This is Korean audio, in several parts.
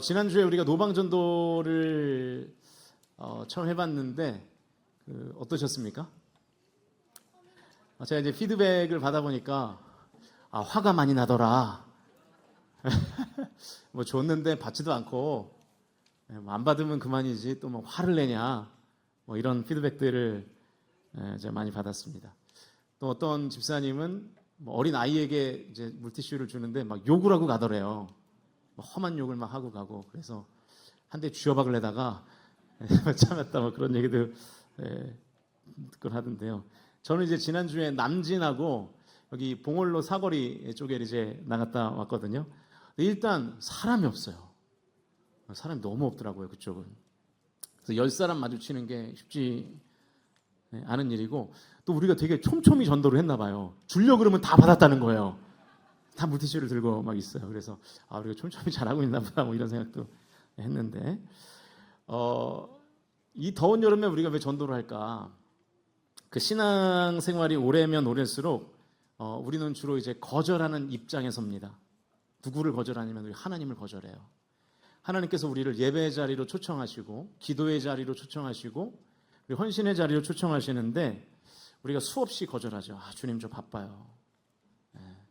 지난주에 우리가 노방전도를 처음 해봤는데 어떠셨습니까? 제가 이제 피드백을 받아보니까 화가 많이 나더라. 뭐 줬는데 받지도 않고 안 받으면 그만이지 또 뭐 화를 내냐 뭐 이런 피드백들을 제가 많이 받았습니다. 또 어떤 집사님은 뭐 어린 아이에게 이제 물티슈를 주는데 막 욕을 하고 가더래요. 험한 욕을 막 하고 가고 그래서 한 대 쥐어박으려다가 참았다 뭐 그런 얘기도 듣곤 하던데요. 저는 이제 지난주에 남진하고 여기 봉월로 사거리 쪽에 이제 나갔다 왔거든요. 일단 사람이 없어요. 사람이 너무 없더라고요, 그쪽은. 그래서 10사람 마주치는 게 쉽지 않은 일이고 또 우리가 되게 촘촘히 전도를 했나 봐요. 주려고 그러면 다 받았다는 거예요. 다 물티슈를 들고 막 있어요. 그래서 우리가 촘촘히 잘하고 있나 보다 뭐 이런 생각도 했는데 이 더운 여름에 우리가 왜 전도를 할까? 그 신앙생활이 오래면 오래일수록 우리는 주로 이제 거절하는 입장에 섭니다. 누구를 거절하냐면 우리 하나님을 거절해요. 하나님께서 우리를 예배의 자리로 초청하시고 기도의 자리로 초청하시고 그리고 헌신의 자리로 초청하시는데 우리가 수없이 거절하죠. 주님 저 바빠요.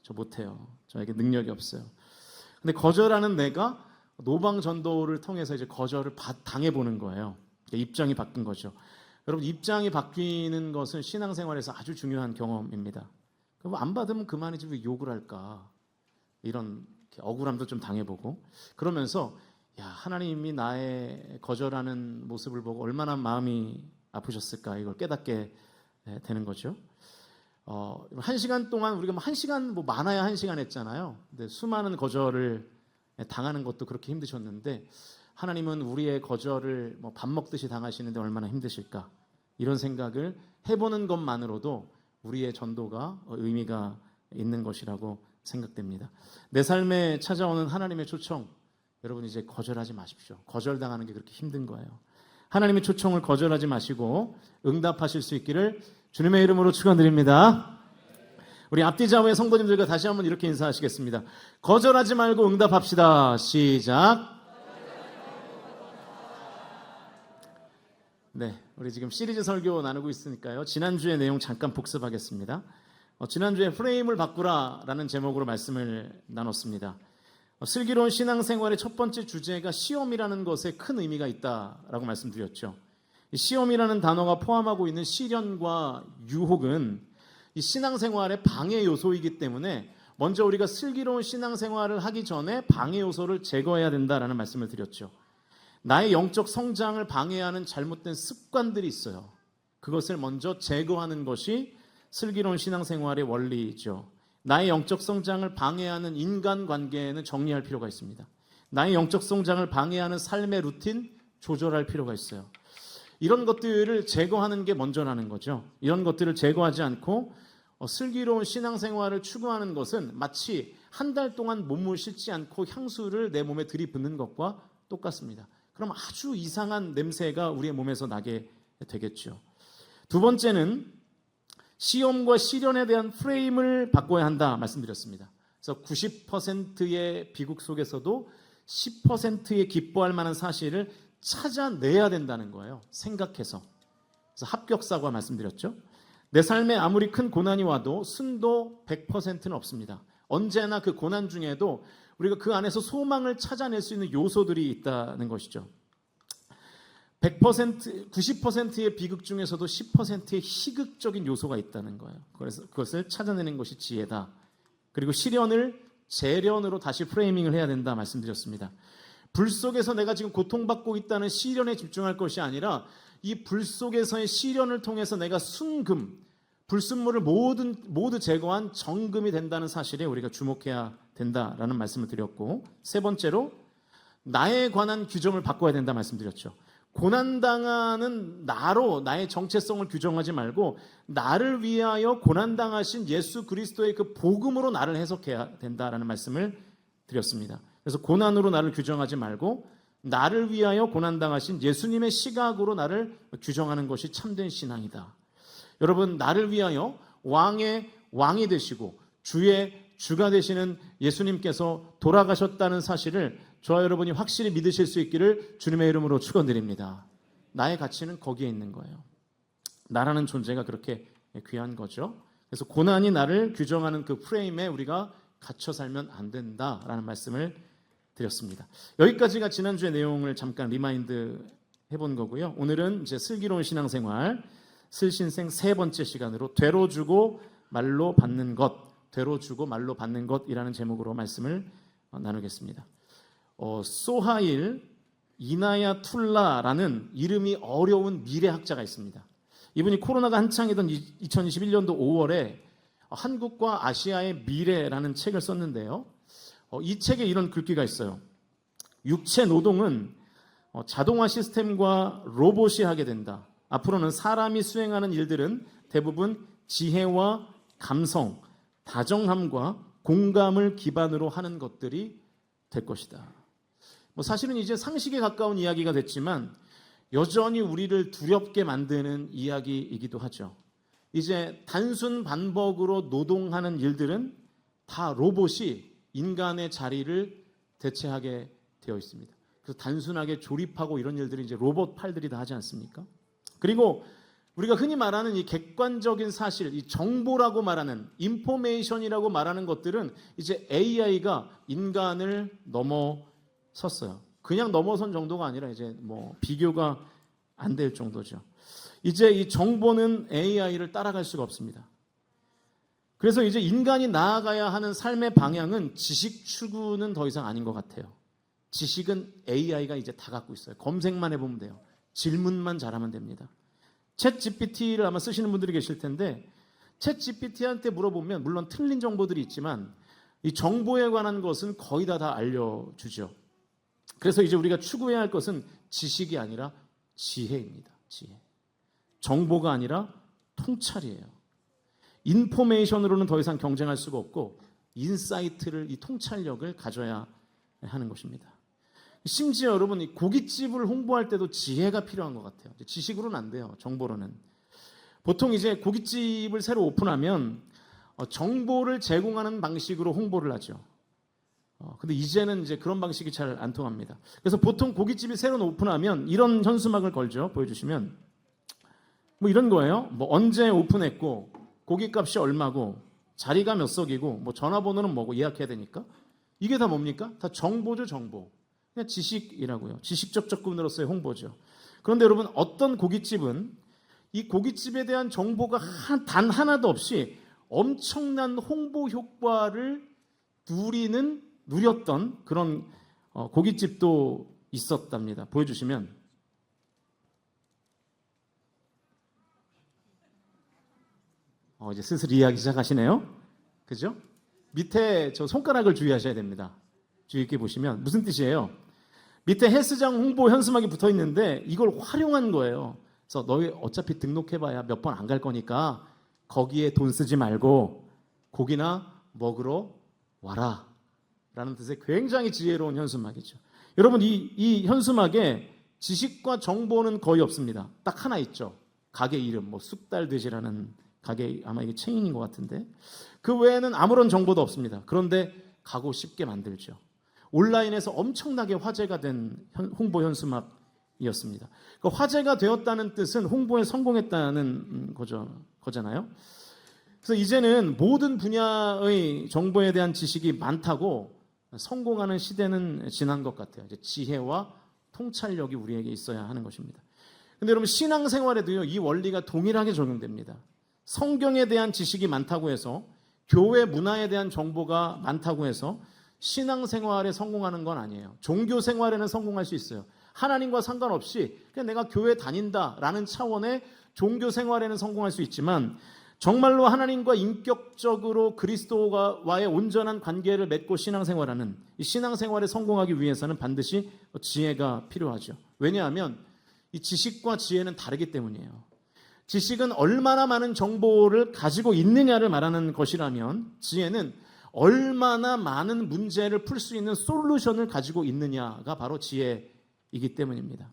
저 못해요. 저에게 능력이 없어요. 근데 거절하는 내가 노방 전도를 통해서 이제 거절을 당해보는 거예요. 입장이 바뀐 거죠. 여러분 입장이 바뀌는 것은 신앙생활에서 아주 중요한 경험입니다. 그럼 안 받으면 그만이지 왜 욕을 할까? 이런 억울함도 좀 당해보고 그러면서 하나님이 나의 거절하는 모습을 보고 얼마나 마음이 아프셨을까 이걸 깨닫게 되는 거죠. 1시간 동안 우리가 1시간 뭐 많아야 1시간 했잖아요. 근데 수많은 거절을 당하는 것도 그렇게 힘드셨는데 하나님은 우리의 거절을 뭐 밥 먹듯이 당하시는데 얼마나 힘드실까 이런 생각을 해보는 것만으로도 우리의 전도가 의미가 있는 것이라고 생각됩니다. 내 삶에 찾아오는 하나님의 초청 여러분 이제 거절하지 마십시오. 거절당하는 게 그렇게 힘든 거예요. 하나님의 초청을 거절하지 마시고 응답하실 수 있기를 주님의 이름으로 축원드립니다. 우리 앞뒤 좌우의 성도님들과 다시 한번 이렇게 인사하시겠습니다. 거절하지 말고 응답합시다. 시작. 네, 우리 지금 시리즈 설교 나누고 있으니까요. 지난주의 내용 잠깐 복습하겠습니다. 지난주에 프레임을 바꾸라라는 제목으로 말씀을 나눴습니다. 슬기로운 신앙생활의 첫 번째 주제가 시험이라는 것에 큰 의미가 있다라고 말씀드렸죠. 이 시험이라는 단어가 포함하고 있는 시련과 유혹은 이 신앙생활의 방해 요소이기 때문에 먼저 우리가 슬기로운 신앙생활을 하기 전에 방해 요소를 제거해야 된다라는 말씀을 드렸죠. 나의 영적 성장을 방해하는 잘못된 습관들이 있어요. 그것을 먼저 제거하는 것이 슬기로운 신앙생활의 원리죠. 나의 영적 성장을 방해하는 인간관계는 정리할 필요가 있습니다. 나의 영적 성장을 방해하는 삶의 루틴 조절할 필요가 있어요. 이런 것들을 제거하는 게 먼저라는 거죠. 이런 것들을 제거하지 않고 슬기로운 신앙생활을 추구하는 것은 마치 한 달 동안 몸을 씻지 않고 향수를 내 몸에 들이붓는 것과 똑같습니다. 그럼 아주 이상한 냄새가 우리의 몸에서 나게 되겠죠. 두 번째는 시험과 시련에 대한 프레임을 바꿔야 한다 말씀드렸습니다. 그래서 90%의 비극 속에서도 10%의 기뻐할 만한 사실을 찾아내야 된다는 거예요. 생각해서. 그래서 합격사과 말씀드렸죠. 내 삶에 아무리 큰 고난이 와도 순도 100%는 없습니다. 언제나 그 고난 중에도 우리가 그 안에서 소망을 찾아낼 수 있는 요소들이 있다는 것이죠. 100%, 90%의 비극 중에서도 10%의 희극적인 요소가 있다는 거예요. 그래서 그것을 찾아내는 것이 지혜다. 그리고 시련을 재련으로 다시 프레이밍을 해야 된다 말씀드렸습니다. 불 속에서 내가 지금 고통받고 있다는 시련에 집중할 것이 아니라 이 불 속에서의 시련을 통해서 내가 순금, 불순물을 모두 제거한 정금이 된다는 사실에 우리가 주목해야 된다라는 말씀을 드렸고, 세 번째로 나에 관한 규정을 바꿔야 된다 말씀드렸죠. 고난당하는 나로 나의 정체성을 규정하지 말고 나를 위하여 고난당하신 예수 그리스도의 그 복음으로 나를 해석해야 된다라는 말씀을 드렸습니다. 그래서 고난으로 나를 규정하지 말고 나를 위하여 고난당하신 예수님의 시각으로 나를 규정하는 것이 참된 신앙이다. 여러분, 나를 위하여 왕의 왕이 되시고 주의 주가 되시는 예수님께서 돌아가셨다는 사실을 저와 여러분이 확실히 믿으실 수 있기를 주님의 이름으로 축원드립니다. 나의 가치는 거기에 있는 거예요. 나라는 존재가 그렇게 귀한 거죠. 그래서 고난이 나를 규정하는 그 프레임에 우리가 갇혀 살면 안 된다라는 말씀을 드렸습니다. 여기까지가 지난주의 내용을 잠깐 리마인드 해본 거고요. 오늘은 이제 슬기로운 신앙생활 슬신생 세 번째 시간으로 되로 주고 말로 받는 것, 되로 주고 말로 받는 것이라는 제목으로 말씀을 나누겠습니다. 소하일 이나야툴라라는 이름이 어려운 미래학자가 있습니다. 이분이 코로나가 한창이던 2021년도 5월에 한국과 아시아의 미래라는 책을 썼는데요. 이 책에 이런 글귀가 있어요. 육체 노동은 자동화 시스템과 로봇이 하게 된다. 앞으로는 사람이 수행하는 일들은 대부분 지혜와 감성, 다정함과 공감을 기반으로 하는 것들이 될 것이다. 사실은 이제 상식에 가까운 이야기가 됐지만 여전히 우리를 두렵게 만드는 이야기이기도 하죠. 이제 단순 반복으로 노동하는 일들은 다 로봇이 인간의 자리를 대체하게 되어 있습니다. 그래서 단순하게 조립하고 이런 일들이 이제 로봇 팔들이 다 하지 않습니까? 그리고 우리가 흔히 말하는 이 객관적인 사실, 이 정보라고 말하는 인포메이션이라고 말하는 것들은 이제 AI가 인간을 넘어섰어요. 그냥 넘어선 정도가 아니라 이제 뭐 비교가 안 될 정도죠. 이제 이 정보는 AI를 따라갈 수가 없습니다. 그래서 이제 인간이 나아가야 하는 삶의 방향은 지식 추구는 더 이상 아닌 것 같아요. 지식은 AI가 이제 다 갖고 있어요. 검색만 해보면 돼요. 질문만 잘하면 됩니다. 챗 GPT를 아마 쓰시는 분들이 계실 텐데 챗 GPT한테 물어보면 물론 틀린 정보들이 있지만 이 정보에 관한 것은 거의 다 알려주죠. 그래서 이제 우리가 추구해야 할 것은 지식이 아니라 지혜입니다. 지혜. 정보가 아니라 통찰이에요. 인포메이션으로는 더 이상 경쟁할 수가 없고 인사이트를, 이 통찰력을 가져야 하는 것입니다. 심지어 여러분 이 고깃집을 홍보할 때도 지혜가 필요한 것 같아요. 지식으로는 안 돼요. 정보로는. 보통 이제 고깃집을 새로 오픈하면 정보를 제공하는 방식으로 홍보를 하죠. 근데 이제는 이제 그런 방식이 잘 안 통합니다. 그래서 보통 고깃집이 새로 오픈하면 이런 현수막을 걸죠. 보여주시면 뭐 이런 거예요. 뭐 언제 오픈했고 고깃값이 얼마고 자리가 몇 석이고 뭐 전화번호는 뭐고 예약해야 되니까 이게 다 뭡니까? 다 정보죠. 정보. 그냥 지식이라고요. 지식적 접근으로서의 홍보죠. 그런데 여러분 어떤 고깃집은 이 고깃집에 대한 정보가 단 하나도 없이 엄청난 홍보 효과를 누렸던 그런 고깃집도 있었답니다. 보여주시면 이제 슬슬 이야기 시작하시네요. 그죠? 밑에 저 손가락을 주의하셔야 됩니다. 주의 있게 보시면 무슨 뜻이에요? 밑에 헬스장 홍보 현수막이 붙어 있는데 이걸 활용한 거예요. 그래서 너희 어차피 등록해봐야 몇 번 안 갈 거니까 거기에 돈 쓰지 말고 고기나 먹으러 와라 라는 뜻의 굉장히 지혜로운 현수막이죠. 여러분 이 현수막에 지식과 정보는 거의 없습니다. 딱 하나 있죠. 가게 이름 뭐 쑥달돼지라는 가게, 아마 이게 체인인 것 같은데 그 외에는 아무런 정보도 없습니다. 그런데 가고 싶게 만들죠. 온라인에서 엄청나게 화제가 된 홍보 현수막이었습니다. 그러니까 화제가 되었다는 뜻은 홍보에 성공했다는 거잖아요. 그래서 이제는 모든 분야의 정보에 대한 지식이 많다고 성공하는 시대는 지난 것 같아요. 이제 지혜와 통찰력이 우리에게 있어야 하는 것입니다. 그런데 여러분 신앙생활에도요 이 원리가 동일하게 적용됩니다. 성경에 대한 지식이 많다고 해서 교회 문화에 대한 정보가 많다고 해서 신앙생활에 성공하는 건 아니에요. 종교생활에는 성공할 수 있어요. 하나님과 상관없이 그냥 내가 교회 다닌다라는 차원의 종교생활에는 성공할 수 있지만 정말로 하나님과 인격적으로 그리스도와의 온전한 관계를 맺고 신앙생활하는 이 신앙생활에 성공하기 위해서는 반드시 지혜가 필요하죠. 왜냐하면 이 지식과 지혜는 다르기 때문이에요. 지식은 얼마나 많은 정보를 가지고 있느냐를 말하는 것이라면 지혜는 얼마나 많은 문제를 풀 수 있는 솔루션을 가지고 있느냐가 바로 지혜이기 때문입니다.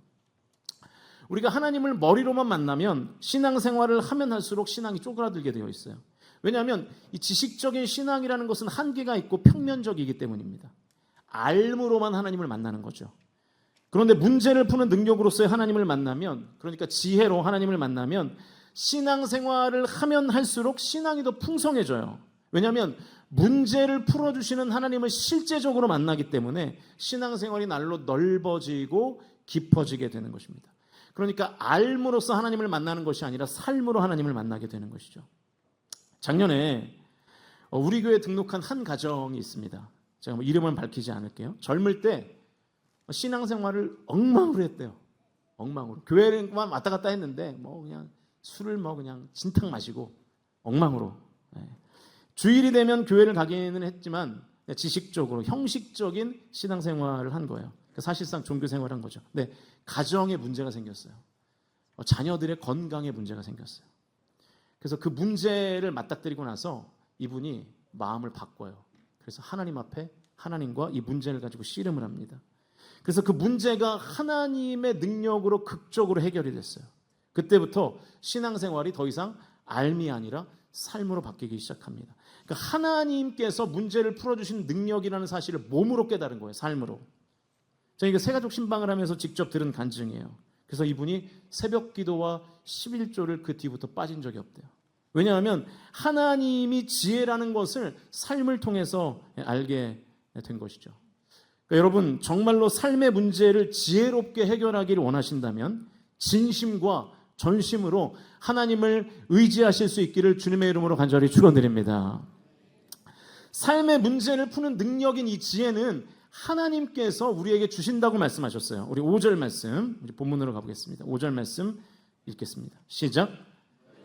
우리가 하나님을 머리로만 만나면 신앙생활을 하면 할수록 신앙이 쪼그라들게 되어 있어요. 왜냐하면 이 지식적인 신앙이라는 것은 한계가 있고 평면적이기 때문입니다. 알므로만 하나님을 만나는 거죠. 그런데 문제를 푸는 능력으로서의 하나님을 만나면, 그러니까 지혜로 하나님을 만나면 신앙생활을 하면 할수록 신앙이 더 풍성해져요. 왜냐하면 문제를 풀어주시는 하나님을 실제적으로 만나기 때문에 신앙생활이 날로 넓어지고 깊어지게 되는 것입니다. 그러니까 알므로써 하나님을 만나는 것이 아니라 삶으로 하나님을 만나게 되는 것이죠. 작년에 우리 교회에 등록한 한 가정이 있습니다. 제가 뭐 이름은 밝히지 않을게요. 젊을 때 신앙생활을 엉망으로 했대요. 엉망으로. 교회만 왔다 갔다 했는데 뭐 그냥 술을 뭐 그냥 진탕 마시고 엉망으로. 주일이 되면 교회를 가기는 했지만 지식적으로 형식적인 신앙생활을 한 거예요. 사실상 종교생활을 한 거죠. 근데 가정에 문제가 생겼어요. 자녀들의 건강에 문제가 생겼어요. 그래서 그 문제를 맞닥뜨리고 나서 이분이 마음을 바꿔요. 그래서 하나님 앞에 하나님과 이 문제를 가지고 씨름을 합니다. 그래서 그 문제가 하나님의 능력으로 극적으로 해결이 됐어요. 그때부터 신앙생활이 더 이상 알미 아니라 삶으로 바뀌기 시작합니다. 그러니까 하나님께서 문제를 풀어주신 능력이라는 사실을 몸으로 깨달은 거예요. 삶으로. 저희가 새가족 신방을 하면서 직접 들은 간증이에요. 그래서 이분이 새벽 기도와 11조를 그 뒤부터 빠진 적이 없대요. 왜냐하면 하나님이 지혜라는 것을 삶을 통해서 알게 된 것이죠. 그러니까 여러분 정말로 삶의 문제를 지혜롭게 해결하기를 원하신다면 진심과 전심으로 하나님을 의지하실 수 있기를 주님의 이름으로 간절히 축원드립니다. 삶의 문제를 푸는 능력인 이 지혜는 하나님께서 우리에게 주신다고 말씀하셨어요. 우리 5절 말씀, 우리 본문으로 가보겠습니다. 5절 말씀 읽겠습니다. 시작.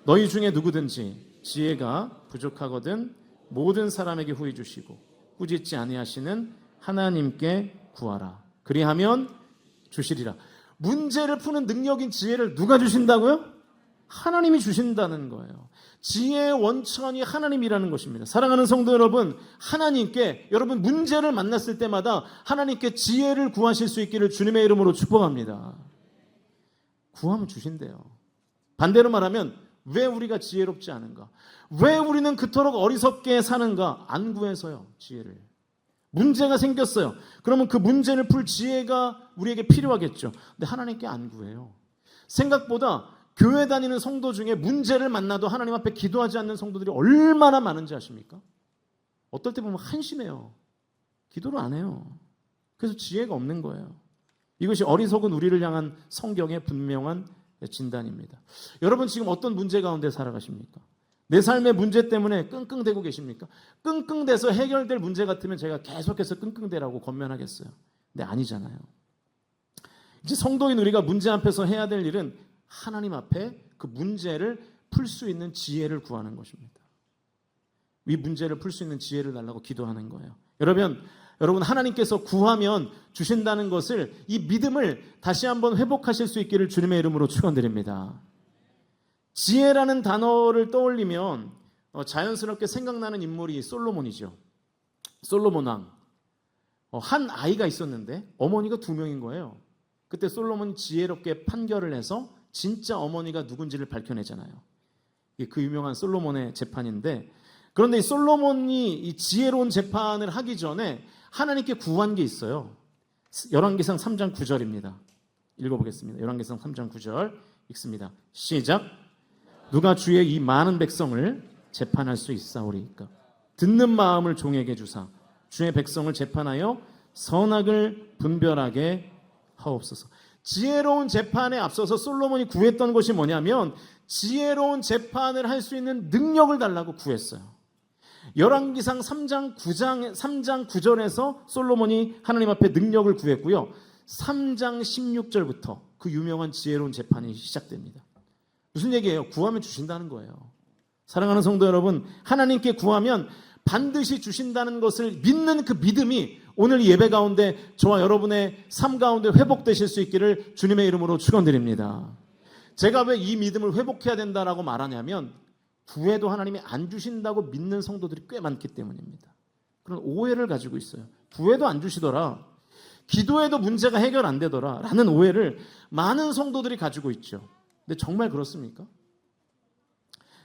너희 중에 누구든지 지혜가 부족하거든 모든 사람에게 후히 주시고 꾸짖지 아니하시는 하나님께 구하라. 그리하면 주시리라. 문제를 푸는 능력인 지혜를 누가 주신다고요? 하나님이 주신다는 거예요. 지혜의 원천이 하나님이라는 것입니다. 사랑하는 성도 여러분, 하나님께 여러분 문제를 만났을 때마다 하나님께 지혜를 구하실 수 있기를 주님의 이름으로 축복합니다. 구하면 주신대요. 반대로 말하면 왜 우리가 지혜롭지 않은가? 왜 우리는 그토록 어리석게 사는가? 안 구해서요, 지혜를. 문제가 생겼어요. 그러면 그 문제를 풀 지혜가 우리에게 필요하겠죠. 근데 하나님께 안 구해요. 생각보다 교회 다니는 성도 중에 문제를 만나도 하나님 앞에 기도하지 않는 성도들이 얼마나 많은지 아십니까? 어떨 때 보면 한심해요. 기도를 안 해요. 그래서 지혜가 없는 거예요. 이것이 어리석은 우리를 향한 성경의 분명한 진단입니다. 여러분 지금 어떤 문제 가운데 살아가십니까? 내 삶의 문제 때문에 끙끙대고 계십니까? 끙끙대서 해결될 문제 같으면 제가 계속해서 끙끙대라고 권면하겠어요. 근데 아니잖아요. 이제 성도인 우리가 문제 앞에서 해야 될 일은 하나님 앞에 그 문제를 풀 수 있는 지혜를 구하는 것입니다. 이 문제를 풀 수 있는 지혜를 달라고 기도하는 거예요. 여러분 하나님께서 구하면 주신다는 것을, 이 믿음을 다시 한번 회복하실 수 있기를 주님의 이름으로 축원드립니다. 지혜라는 단어를 떠올리면 자연스럽게 생각나는 인물이 솔로몬이죠. 솔로몬 왕. 한 아이가 있었는데 어머니가 2명인 거예요. 그때 솔로몬이 지혜롭게 판결을 해서 진짜 어머니가 누군지를 밝혀내잖아요. 이게 그 유명한 솔로몬의 재판인데, 그런데 이 솔로몬이 이 지혜로운 재판을 하기 전에 하나님께 구한 게 있어요. 열왕기상 3장 9절입니다. 읽어보겠습니다. 열왕기상 3장 9절 읽습니다. 시작. 누가 주의 이 많은 백성을 재판할 수 있사오리이까? 듣는 마음을 종에게 주사 주의 백성을 재판하여 선악을 분별하게 하옵소서. 지혜로운 재판에 앞서서 솔로몬이 구했던 것이 뭐냐면 지혜로운 재판을 할 수 있는 능력을 달라고 구했어요. 열왕기상 3장 9절에서 솔로몬이 하나님 앞에 능력을 구했고요. 3장 16절부터 그 유명한 지혜로운 재판이 시작됩니다. 무슨 얘기예요? 구하면 주신다는 거예요. 사랑하는 성도 여러분, 하나님께 구하면 반드시 주신다는 것을 믿는 그 믿음이 오늘 예배 가운데 저와 여러분의 삶 가운데 회복되실 수 있기를 주님의 이름으로 축원드립니다. 제가 왜 이 믿음을 회복해야 된다라고 말하냐면 구해도 하나님이 안 주신다고 믿는 성도들이 꽤 많기 때문입니다. 그런 오해를 가지고 있어요. 구해도 안 주시더라, 기도해도 문제가 해결 안 되더라 라는 오해를 많은 성도들이 가지고 있죠. 근데 정말 그렇습니까?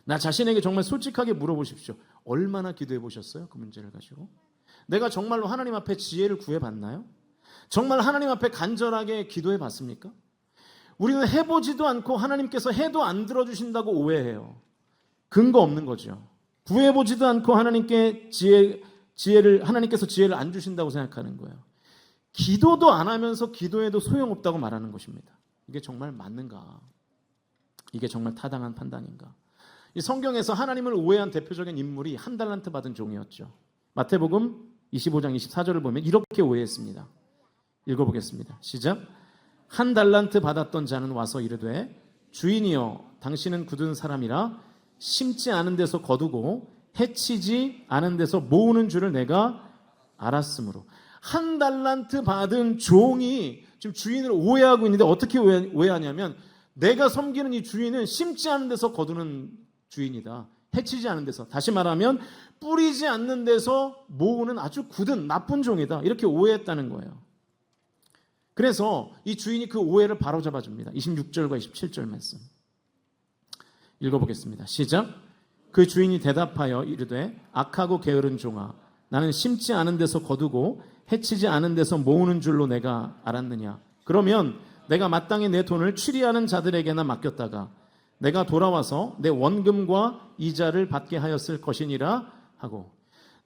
나 자신에게 정말 솔직하게 물어보십시오. 얼마나 기도해 보셨어요? 그 문제를 가지고. 내가 정말로 하나님 앞에 지혜를 구해봤나요? 정말 하나님 앞에 간절하게 기도해봤습니까? 우리는 해보지도 않고 하나님께서 해도 안 들어주신다고 오해해요. 근거 없는 거죠. 구해보지도 않고 하나님께서 지혜를 안 주신다고 생각하는 거예요. 기도도 안 하면서 기도해도 소용없다고 말하는 것입니다. 이게 정말 맞는가? 이게 정말 타당한 판단인가? 이 성경에서 하나님을 오해한 대표적인 인물이 한 달란트 받은 종이었죠. 마태복음 25장 24절을 보면 이렇게 오해했습니다. 읽어보겠습니다. 시작. 한 달란트 받았던 자는 와서 이르되 주인이여 당신은 굳은 사람이라 심지 않은 데서 거두고 해치지 않은 데서 모으는 줄을 내가 알았으므로. 한 달란트 받은 종이 지금 주인을 오해하고 있는데 어떻게 오해하냐면 내가 섬기는 이 주인은 심지 않은 데서 거두는 주인이다. 해치지 않은 데서. 다시 말하면 뿌리지 않는 데서 모으는 아주 굳은 나쁜 종이다. 이렇게 오해했다는 거예요. 그래서 이 주인이 그 오해를 바로잡아 줍니다. 26절과 27절 말씀 읽어보겠습니다. 시작. 그 주인이 대답하여 이르되 악하고 게으른 종아 나는 심지 않은 데서 거두고 해치지 않은 데서 모으는 줄로 내가 알았느냐. 그러면 내가 마땅히 내 돈을 취리하는 자들에게나 맡겼다가 내가 돌아와서 내 원금과 이자를 받게 하였을 것이니라 하고.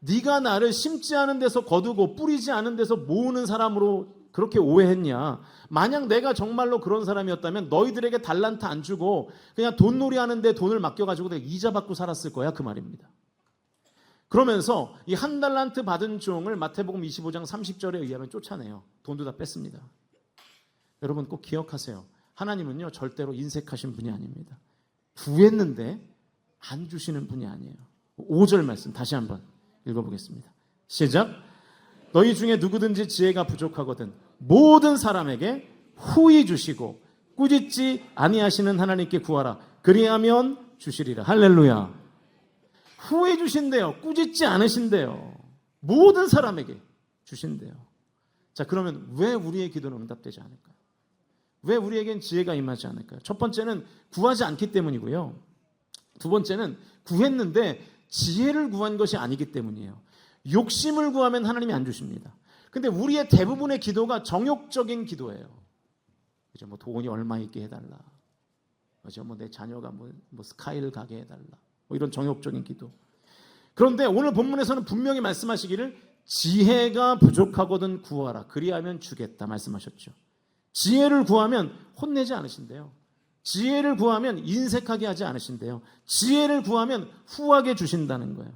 네가 나를 심지 않은 데서 거두고 뿌리지 않은 데서 모으는 사람으로 그렇게 오해했냐. 만약 내가 정말로 그런 사람이었다면 너희들에게 달란트 안 주고 그냥 돈놀이 하는데 돈을 맡겨가지고 내가 이자 받고 살았을 거야, 그 말입니다. 그러면서 이 한 달란트 받은 종을 마태복음 25장 30절에 의하면 쫓아내요. 돈도 다 뺐습니다. 여러분 꼭 기억하세요. 하나님은요 절대로 인색하신 분이 아닙니다. 구했는데 안 주시는 분이 아니에요. 5절 말씀 다시 한번 읽어보겠습니다. 시작. 너희 중에 누구든지 지혜가 부족하거든 모든 사람에게 후히 주시고 꾸짖지 아니하시는 하나님께 구하라. 그리하면 주시리라. 할렐루야. 후히 주신대요. 꾸짖지 않으신대요. 모든 사람에게 주신대요. 자, 그러면 왜 우리의 기도는 응답되지 않을까요? 왜 우리에겐 지혜가 임하지 않을까요? 첫 번째는 구하지 않기 때문이고요. 두 번째는 구했는데 지혜를 구한 것이 아니기 때문이에요. 욕심을 구하면 하나님이 안 주십니다. 근데 우리의 대부분의 기도가 정욕적인 기도예요. 그죠? 뭐 돈이 얼마 있게 해달라. 그죠? 뭐 내 자녀가 뭐 스카이를 가게 해달라. 뭐 이런 정욕적인 기도. 그런데 오늘 본문에서는 분명히 말씀하시기를 지혜가 부족하거든 구하라. 그리하면 주겠다 말씀하셨죠. 지혜를 구하면 혼내지 않으신대요. 지혜를 구하면 인색하게 하지 않으신대요. 지혜를 구하면 후하게 주신다는 거예요.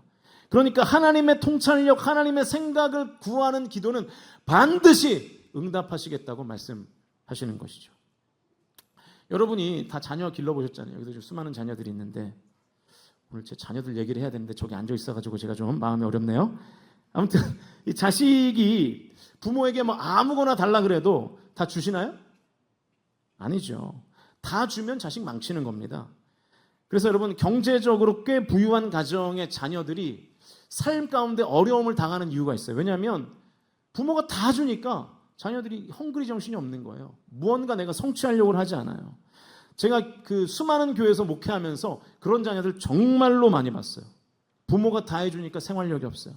그러니까 하나님의 통찰력, 하나님의 생각을 구하는 기도는 반드시 응답하시겠다고 말씀하시는 것이죠. 여러분이 다 자녀 길러보셨잖아요. 여기도 좀 수많은 자녀들이 있는데 오늘 제 자녀들 얘기를 해야 되는데 저기 앉아 있어가지고 제가 좀 마음이 어렵네요. 아무튼 이 자식이 부모에게 뭐 아무거나 달라 그래도 다 주시나요? 아니죠. 다 주면 자식 망치는 겁니다. 그래서 여러분 경제적으로 꽤 부유한 가정의 자녀들이 삶 가운데 어려움을 당하는 이유가 있어요. 왜냐하면 부모가 다 주니까 자녀들이 헝그리 정신이 없는 거예요. 무언가 내가 성취하려고 하지 않아요. 제가 그 수많은 교회에서 목회하면서 그런 자녀들 정말로 많이 봤어요. 부모가 다 해주니까 생활력이 없어요.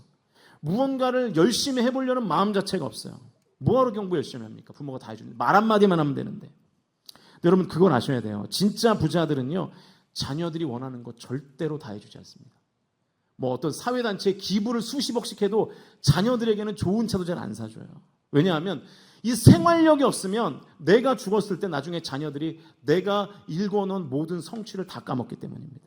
무언가를 열심히 해보려는 마음 자체가 없어요. 뭐하러 공부 열심히 합니까? 부모가 다 해주는데 말 한마디만 하면 되는데. 여러분 그걸 아셔야 돼요. 진짜 부자들은요 자녀들이 원하는 거 절대로 다 해주지 않습니다. 뭐 어떤 사회단체에 기부를 수십억씩 해도 자녀들에게는 좋은 차도 잘 안 사줘요. 왜냐하면 이 생활력이 없으면 내가 죽었을 때 나중에 자녀들이 내가 일궈놓은 모든 성취를 다 까먹기 때문입니다.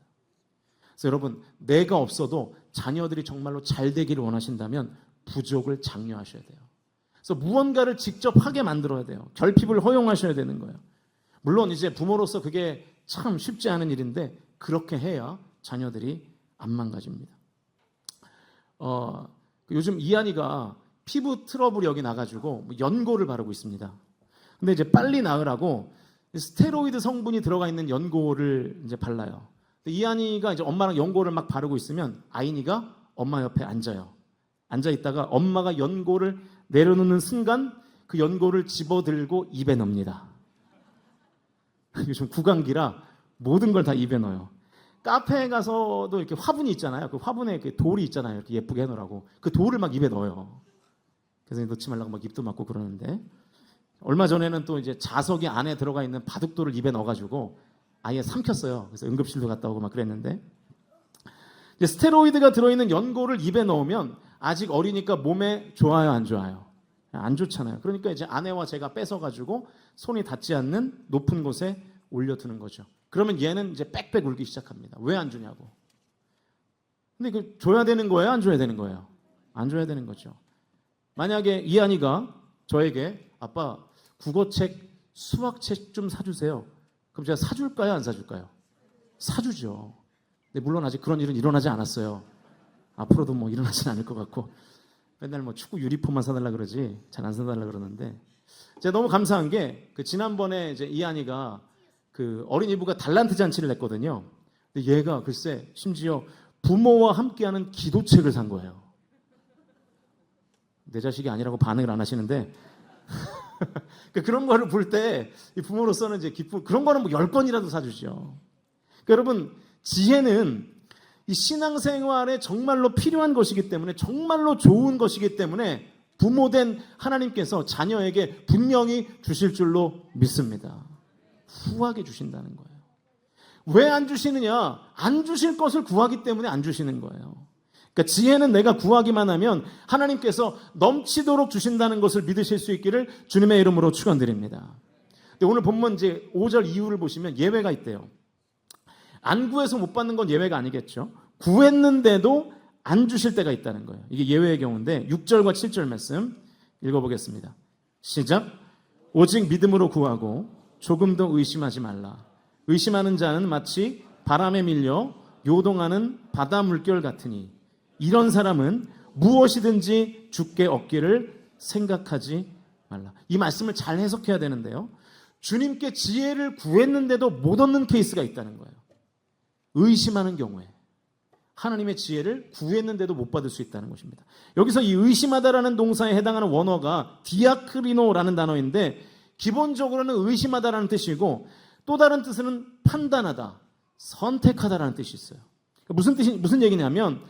그래서 여러분 내가 없어도 자녀들이 정말로 잘 되기를 원하신다면 부족을 장려하셔야 돼요. 그래서 무언가를 직접 하게 만들어야 돼요. 결핍을 허용하셔야 되는 거예요. 물론 이제 부모로서 그게 참 쉽지 않은 일인데 그렇게 해야 자녀들이 안 망가집니다. 요즘 이한이가 피부 트러블이 여기 나가지고 연고를 바르고 있습니다. 근데 이제 빨리 나으라고 스테로이드 성분이 들어가 있는 연고를 이제 발라요. 이한이가 이제 엄마랑 연고를 막 바르고 있으면 아인이가 엄마 옆에 앉아요. 앉아 있다가 엄마가 연고를 내려놓는 순간 그 연고를 집어들고 입에 넣습니다. 요즘 구강기라 모든 걸 다 입에 넣어요. 카페에 가서도 이렇게 화분이 있잖아요. 그 화분에 그 돌이 있잖아요. 이렇게 예쁘게 해놓으라고. 그 돌을 막 입에 넣어요. 그래서 넣지 말라고 막 입도 막고 그러는데, 얼마 전에는 또 이제 자석이 안에 들어가 있는 바둑돌을 입에 넣어가지고 아예 삼켰어요. 그래서 응급실도 갔다 오고 막 그랬는데, 이제 스테로이드가 들어있는 연고를 입에 넣으면 아직 어리니까 몸에 좋아요, 안 좋아요? 안 좋잖아요. 그러니까 이제 아내와 제가 뺏어가지고 손이 닿지 않는 높은 곳에 올려두는 거죠. 그러면 얘는 이제 빽빽 울기 시작합니다. 왜 안 주냐고. 근데 그 줘야 되는 거예요, 안 줘야 되는 거예요? 안 줘야 되는 거죠. 만약에 이한이가 저에게 아빠 국어책, 수학책 좀 사주세요. 그럼 제가 사줄까요, 안 사줄까요? 사주죠. 근데 물론 아직 그런 일은 일어나지 않았어요. 앞으로도 뭐 일어나진 않을 것 같고, 맨날 뭐 축구 유니폼만 사달라 그러지 잘 안 사달라 그러는데, 제가 너무 감사한 게 그 지난번에 이제 이한이가 그 어린이부가 달란트 잔치를 냈거든요. 근데 얘가 글쎄 심지어 부모와 함께하는 기도책을 산 거예요. 내 자식이 아니라고 반응을 안 하시는데 그런 거를 볼 때 부모로서는 이제 기쁨, 그런 거는 뭐 10권이라도 사주죠. 그러니까 여러분, 지혜는 이 신앙생활에 정말로 필요한 것이기 때문에, 정말로 좋은 것이기 때문에 부모된 하나님께서 자녀에게 분명히 주실 줄로 믿습니다. 후하게 주신다는 거예요. 왜 안 주시느냐? 안 주실 것을 구하기 때문에 안 주시는 거예요. 그러니까 지혜는 내가 구하기만 하면 하나님께서 넘치도록 주신다는 것을 믿으실 수 있기를 주님의 이름으로 축원드립니다. 근데 오늘 본문 이제 5절 이후를 보시면 예외가 있대요. 안 구해서 못 받는 건 예외가 아니겠죠. 구했는데도 안 주실 때가 있다는 거예요. 이게 예외의 경우인데 6절과 7절 말씀 읽어보겠습니다. 시작. 오직 믿음으로 구하고 조금도 의심하지 말라. 의심하는 자는 마치 바람에 밀려 요동하는 바다 물결 같으니 이런 사람은 무엇이든지 주께 얻기를 생각하지 말라. 이 말씀을 잘 해석해야 되는데요. 주님께 지혜를 구했는데도 못 얻는 케이스가 있다는 거예요. 의심하는 경우에 하나님의 지혜를 구했는데도 못 받을 수 있다는 것입니다. 여기서 이 의심하다라는 동사에 해당하는 원어가 디아크리노라는 단어인데, 기본적으로는 의심하다라는 뜻이고 또 다른 뜻은 판단하다, 선택하다라는 뜻이 있어요. 무슨 얘기냐면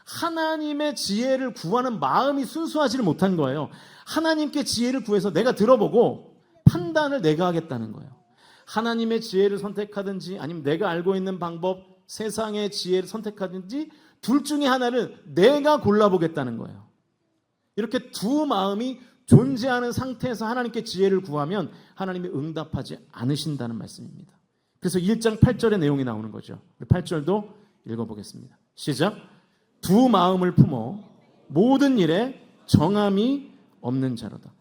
하나님의 지혜를 구하는 마음이 순수하지를 못한 거예요. 하나님께 지혜를 구해서 내가 들어보고 판단을 내가 하겠다는 거예요. 하나님의 지혜를 선택하든지 아니면 내가 알고 있는 방법, 세상의 지혜를 선택하든지 둘 중에 하나를 내가 골라보겠다는 거예요. 이렇게 두 마음이 존재하는 상태에서 하나님께 지혜를 구하면 하나님이 응답하지 않으신다는 말씀입니다. 그래서 1장 8절의 내용이 나오는 거죠. 8절도 읽어보겠습니다. 시작. 두 마음을 품어 모든 일에 정함이 없는 자로다.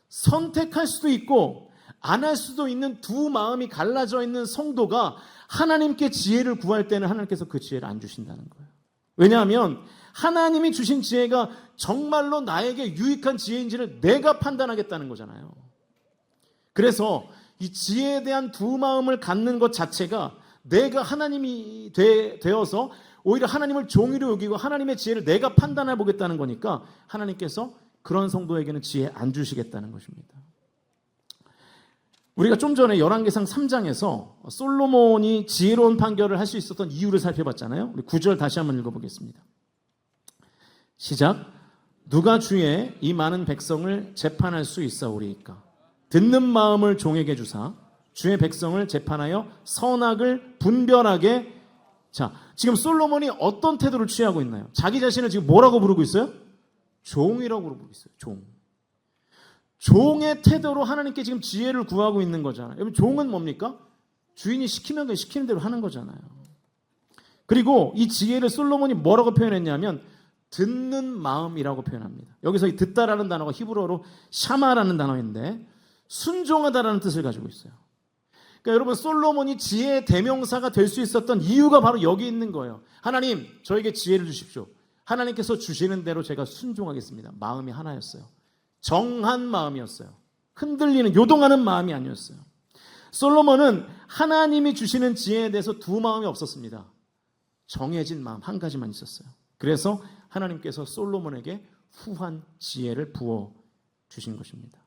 선택할 수도 있고 안 할 수도 있는 두 마음이 갈라져 있는 성도가 하나님께 지혜를 구할 때는 하나님께서 그 지혜를 안 주신다는 거예요. 왜냐하면 하나님이 주신 지혜가 정말로 나에게 유익한 지혜인지를 내가 판단하겠다는 거잖아요. 그래서 이 지혜에 대한 두 마음을 갖는 것 자체가 내가 하나님이 되어서 오히려 하나님을 종이로 여기고 하나님의 지혜를 내가 판단해 보겠다는 거니까 하나님께서 그런 성도에게는 지혜 안 주시겠다는 것입니다. 우리가 좀 전에 열왕기상 3장에서 솔로몬이 지혜로운 판결을 할 수 있었던 이유를 살펴봤잖아요. 우리 9절 다시 한번 읽어보겠습니다. 시작. 누가 주의 이 많은 백성을 재판할 수 있사오리이까? 듣는 마음을 종에게 주사 주의 백성을 재판하여 선악을 분별하게. 자, 지금 솔로몬이 어떤 태도를 취하고 있나요? 자기 자신을 지금 뭐라고 부르고 있어요? 종이라고 부르고 있어요. 종. 종의 태도로 하나님께 지금 지혜를 구하고 있는 거잖아요. 여러분, 종은 뭡니까? 주인이 시키면 시키는 대로 하는 거잖아요. 그리고 이 지혜를 솔로몬이 뭐라고 표현했냐면 듣는 마음이라고 표현합니다. 여기서 이 듣다라는 단어가 히브리어로 샤마라는 단어인데 순종하다라는 뜻을 가지고 있어요. 그러니까 여러분, 솔로몬이 지혜의 대명사가 될 수 있었던 이유가 바로 여기 있는 거예요. 하나님, 저에게 지혜를 주십시오. 하나님께서 주시는 대로 제가 순종하겠습니다. 마음이 하나였어요. 정한 마음이었어요. 흔들리는, 요동하는 마음이 아니었어요. 솔로몬은 하나님이 주시는 지혜에 대해서 두 마음이 없었습니다. 정해진 마음 한 가지만 있었어요. 그래서 하나님께서 솔로몬에게 후한 지혜를 부어 주신 것입니다.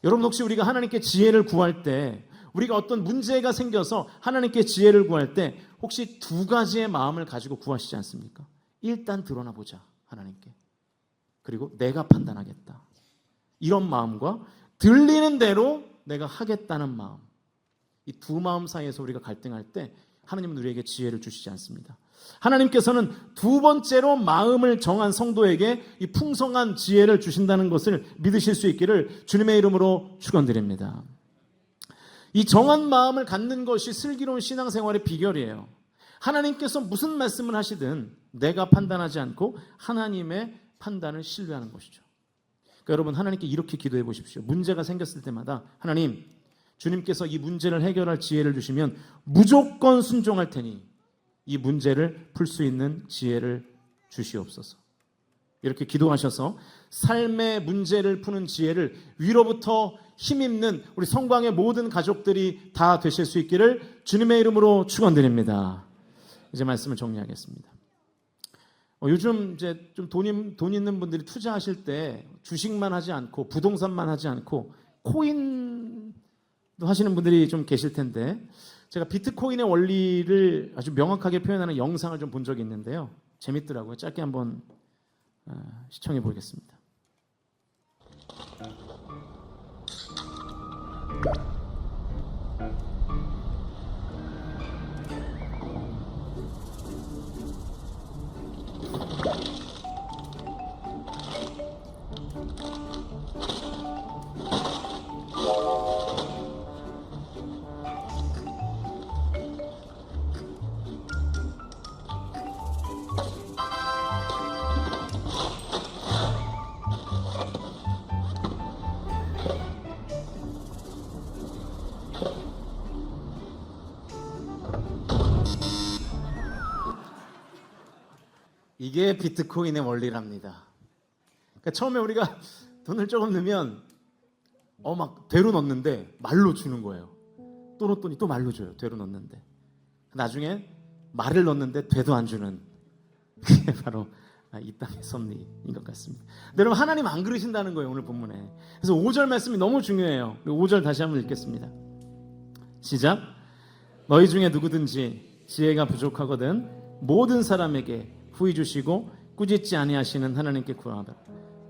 여러분, 혹시 우리가 하나님께 지혜를 구할 때, 우리가 어떤 문제가 생겨서 하나님께 지혜를 구할 때 혹시 두 가지의 마음을 가지고 구하시지 않습니까? 일단 드러나 보자, 하나님께. 그리고 내가 판단하겠다. 이런 마음과 들리는 대로 내가 하겠다는 마음. 이 두 마음 사이에서 우리가 갈등할 때 하나님은 우리에게 지혜를 주시지 않습니다. 하나님께서는 두 번째로 마음을 정한 성도에게 이 풍성한 지혜를 주신다는 것을 믿으실 수 있기를 주님의 이름으로 축원드립니다. 이 정한 마음을 갖는 것이 슬기로운 신앙생활의 비결이에요. 하나님께서 무슨 말씀을 하시든 내가 판단하지 않고 하나님의 판단을 신뢰하는 것이죠. 그러니까 여러분, 하나님께 이렇게 기도해 보십시오. 문제가 생겼을 때마다 하나님, 주님께서 이 문제를 해결할 지혜를 주시면 무조건 순종할 테니 이 문제를 풀 수 있는 지혜를 주시옵소서. 이렇게 기도하셔서 삶의 문제를 푸는 지혜를 위로부터 힘입는 우리 성광의 모든 가족들이 다 되실 수 있기를 주님의 이름으로 축원드립니다. 이제 말씀을 정리하겠습니다. 요즘 이제 좀 돈 있는 분들이 투자하실 때 주식만 하지 않고 부동산만 하지 않고 코인도 하시는 분들이 좀 계실 텐데, 제가 비트코인의 원리를 아주 명확하게 표현하는 영상을 좀 본 적이 있는데요. 재밌더라고요. 짧게 한번 시청해 보겠습니다. 이게 비트코인의 원리랍니다. 그러니까 처음에 우리가 돈을 조금 넣으면 막 되로 넣는데 말로 주는 거예요. 또 넣었더니 또 말로 줘요. 되로 넣는데. 나중에 말을 넣는데 되도 안 주는, 그게 바로 이 땅의 섭리인 것 같습니다. 근데 여러분, 하나님 안 그러신다는 거예요, 오늘 본문에. 그래서 5절 말씀이 너무 중요해요. 5절 다시 한번 읽겠습니다. 시작. 너희 중에 누구든지 지혜가 부족하거든 모든 사람에게 후히 주시고 꾸짖지 아니하시는 하나님께 구하라.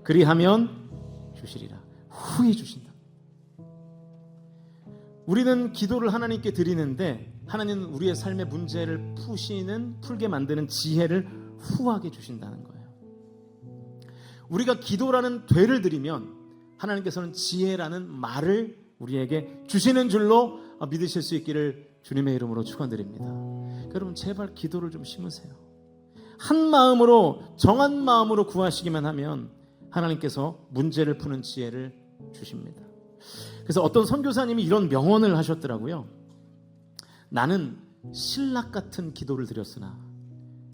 그리하면 주시리라. 후히 주신다. 우리는 기도를 하나님께 드리는데 하나님은 우리의 삶의 문제를 풀게 만드는 지혜를 후하게 주신다는 거예요. 우리가 기도라는 되를 드리면 하나님께서는 지혜라는 말을 우리에게 주시는 줄로 믿으실 수 있기를 주님의 이름으로 축원드립니다. 여러분, 제발 기도를 좀 심으세요. 한 마음으로, 정한 마음으로 구하시기만 하면 하나님께서 문제를 푸는 지혜를 주십니다. 그래서 어떤 선교사님이 이런 명언을 하셨더라고요. 나는 신락 같은 기도를 드렸으나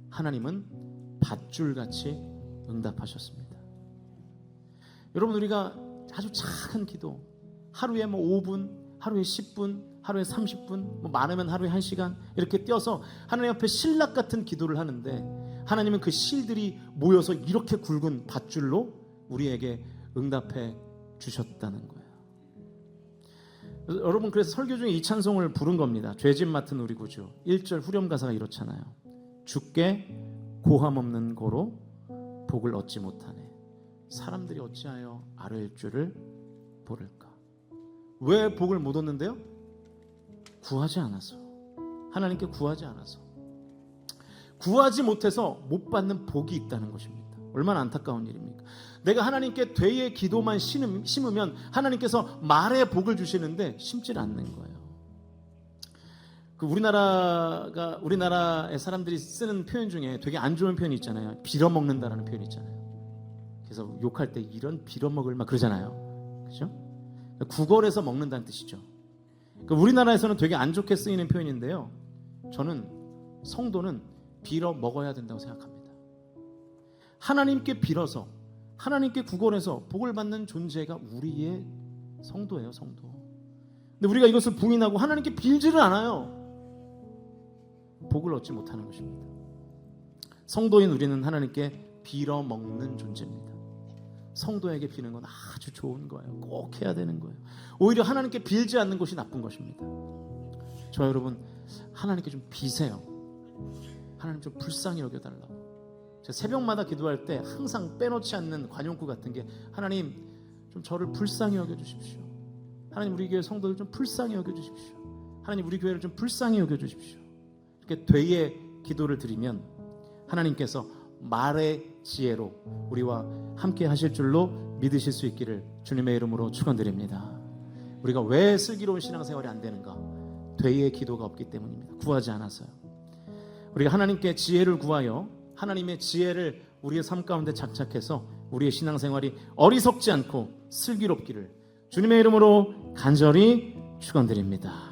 하나님은 밧줄같이 응답하셨습니다. 여러분, 우리가 아주 작은 기도, 하루에 5분, 하루에 10분, 하루에 30분, 많으면 하루에 1시간 이렇게 띄어서 하나님 앞에 신락 같은 기도를 하는데 하나님은 그 실들이 모여서 이렇게 굵은 밧줄로 우리에게 응답해 주셨다는 거예요. 여러분, 그래서 설교 중에 이 찬송을 부른 겁니다. 죄짐 맡은 우리 구주. 1절 후렴 가사가 이렇잖아요. 주께 고함 없는 고로 복을 얻지 못하네. 사람들이 어찌하여 아뢰일 줄을 모를까. 왜 복을 못 얻는데요? 구하지 않아서. 하나님께 구하지 않아서. 구하지 못해서 못 받는 복이 있다는 것입니다. 얼마나 안타까운 일입니까? 내가 하나님께 되의 기도만 심으면 하나님께서 말의 복을 주시는데 심지 않는 거예요. 우리나라의 사람들이 쓰는 표현 중에 되게 안 좋은 표현이 있잖아요. 빌어먹는다라는 표현이 있잖아요. 그래서 욕할 때 이런 빌어먹을 막 그러잖아요. 그렇죠? 구걸해서 먹는다는 뜻이죠. 우리나라에서는 되게 안 좋게 쓰이는 표현인데요. 저는 성도는 빌어 먹어야 된다고 생각합니다. 하나님께 빌어서, 하나님께 구걸해서 복을 받는 존재가 우리의 성도예요, 성도. 근데 우리가 이것을 부인하고 하나님께 빌지를 않아요. 복을 얻지 못하는 것입니다. 성도인 우리는 하나님께 빌어 먹는 존재입니다. 성도에게 비는 건 아주 좋은 거예요. 꼭 해야 되는 거예요. 오히려 하나님께 빌지 않는 것이 나쁜 것입니다. 저 여러분, 하나님께 좀 비세요. 하나님 좀 불쌍히 여겨달라고. 제가 새벽마다 기도할 때 항상 빼놓지 않는 관용구 같은 게, 하나님 좀 저를 불쌍히 여겨주십시오. 하나님 우리 교회 성도들 좀 불쌍히 여겨주십시오. 하나님 우리 교회를 좀 불쌍히 여겨주십시오. 이렇게 되의 기도를 드리면 하나님께서 말의 지혜로 우리와 함께 하실 줄로 믿으실 수 있기를 주님의 이름으로 축원드립니다. 우리가 왜 슬기로운 신앙생활이 안 되는가? 되의 기도가 없기 때문입니다. 구하지 않아서요. 우리가 하나님께 지혜를 구하여 하나님의 지혜를 우리의 삶 가운데 장착해서 우리의 신앙생활이 어리석지 않고 슬기롭기를 주님의 이름으로 간절히 축원드립니다.